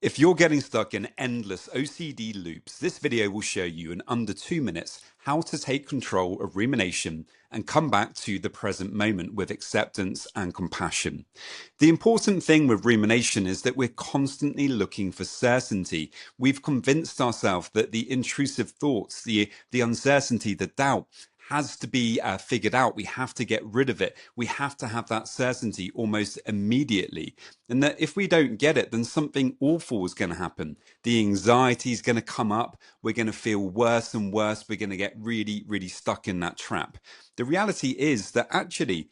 If you're getting stuck in endless OCD loops, this video will show you in under 2 minutes how to take control of rumination and come back to the present moment with acceptance and compassion. The important thing with rumination is that we're constantly looking for certainty. We've convinced ourselves that the intrusive thoughts, the uncertainty, the doubt, has to be figured out. We have to get rid of it. We have to have that certainty almost immediately. And that if we don't get it, then something awful is going to happen. The anxiety is going to come up. We're going to feel worse and worse. We're going to get really, really stuck in that trap. The reality is that actually,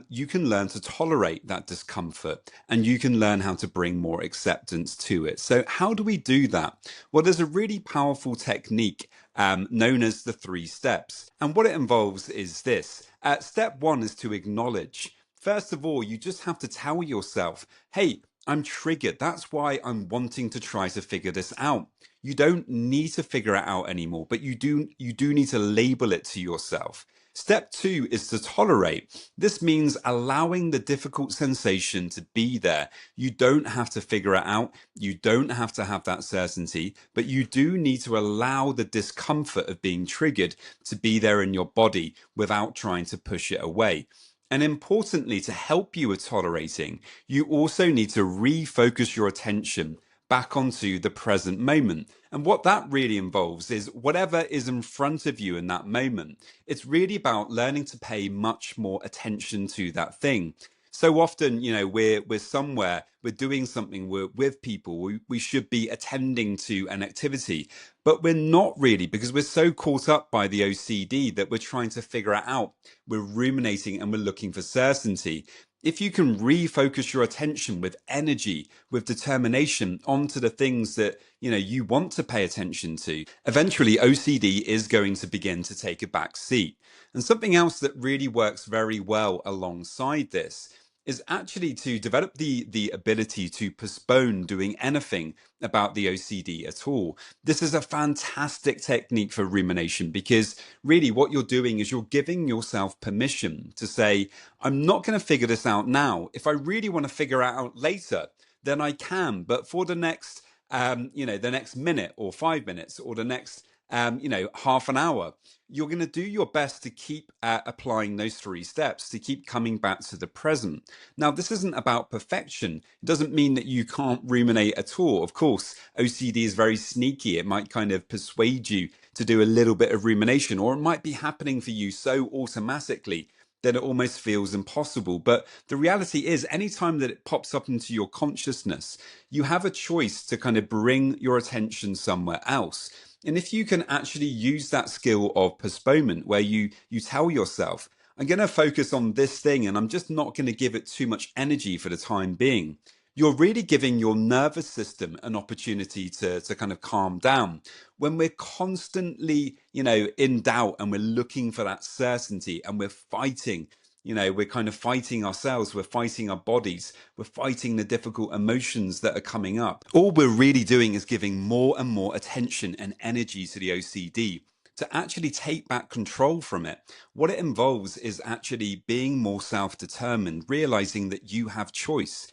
you can learn to tolerate that discomfort and you can learn how to bring more acceptance to it. So how do we do that? Well, there's a really powerful technique known as the 3 steps. And what it involves is this. Step 1 is to acknowledge. First of all, you just have to tell yourself, hey, I'm triggered. That's why I'm wanting to try to figure this out. You don't need to figure it out anymore, but you do need to label it to yourself. Step 2 is to tolerate. This means allowing the difficult sensation to be there. You don't have to figure it out. You don't have to have that certainty, but you do need to allow the discomfort of being triggered to be there in your body without trying to push it away. And importantly, to help you with tolerating, you also need to refocus your attention back onto the present moment. And what that really involves is whatever is in front of you in that moment. It's really about learning to pay much more attention to that thing. So often, we're somewhere, we're doing something, we're with people, we should be attending to an activity, but we're not really, because we're so caught up by the OCD that we're trying to figure it out. We're ruminating and we're looking for certainty. If you can refocus your attention with energy, with determination onto the things that you want to pay attention to, eventually OCD is going to begin to take a back seat. And something else that really works very well alongside this is actually to develop the ability to postpone doing anything about the OCD at all. This is a fantastic technique for rumination because really what you're doing is you're giving yourself permission to say, I'm not going to figure this out now. If I really want to figure it out later, then I can. But for the next, the next minute or 5 minutes or the next half an hour, you're going to do your best to keep applying those 3 steps, to keep coming back to the present. Now, this isn't about perfection. It doesn't mean that you can't ruminate at all. Of course, OCD is very sneaky. It might kind of persuade you to do a little bit of rumination, or it might be happening for you so automatically that it almost feels impossible. But the reality is, anytime that it pops up into your consciousness, you have a choice to kind of bring your attention somewhere else. And if you can actually use that skill of postponement, where you tell yourself, I'm going to focus on this thing and I'm just not going to give it too much energy for the time being, you're really giving your nervous system an opportunity to kind of calm down. When we're constantly, in doubt and we're looking for that certainty and we're fighting, we're kind of fighting ourselves, we're fighting our bodies, we're fighting the difficult emotions that are coming up. All we're really doing is giving more and more attention and energy to the OCD to actually take back control from it. What it involves is actually being more self-determined, realizing that you have choice.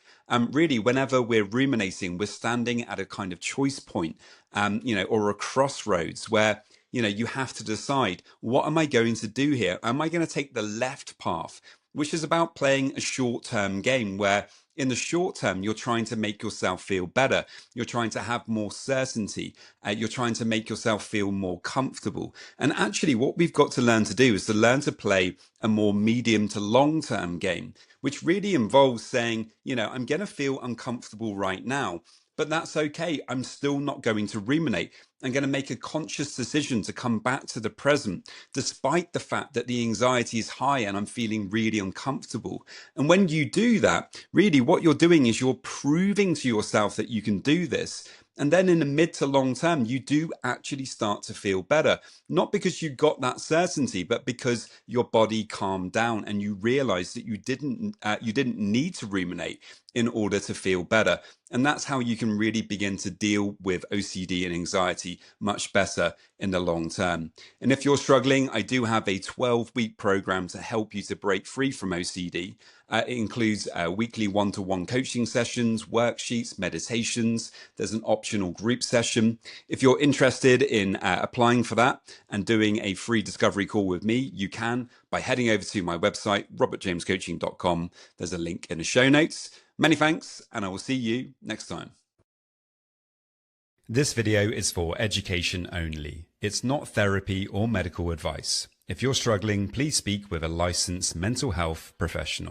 Really, whenever we're ruminating, we're standing at a kind of choice point, or a crossroads where you have to decide, what am I going to do here? Am I going to take the left path, which is about playing a short-term game where in the short term, you're trying to make yourself feel better. You're trying to have more certainty. You're trying to make yourself feel more comfortable. And actually, what we've got to learn to do is to learn to play a more medium to long-term game, which really involves saying, I'm going to feel uncomfortable right now, but that's okay. I'm still not going to ruminate. I'm going to make a conscious decision to come back to the present, despite the fact that the anxiety is high and I'm feeling really uncomfortable. And when you do that, really what you're doing is you're proving to yourself that you can do this. And then in the mid to long term, you do actually start to feel better, not because you got that certainty, but because your body calmed down and you realized that you didn't need to ruminate in order to feel better. And that's how you can really begin to deal with OCD and anxiety much better in the long term. And if you're struggling, I do have a 12-week program to help you to break free from OCD. It includes weekly one-to-one coaching sessions, worksheets, meditations. There's an optional group session. If you're interested in applying for that and doing a free discovery call with me, you can by heading over to my website, robertjamescoaching.com. There's a link in the show notes. Many thanks, and I will see you next time. This video is for education only. It's not therapy or medical advice. If you're struggling, please speak with a licensed mental health professional.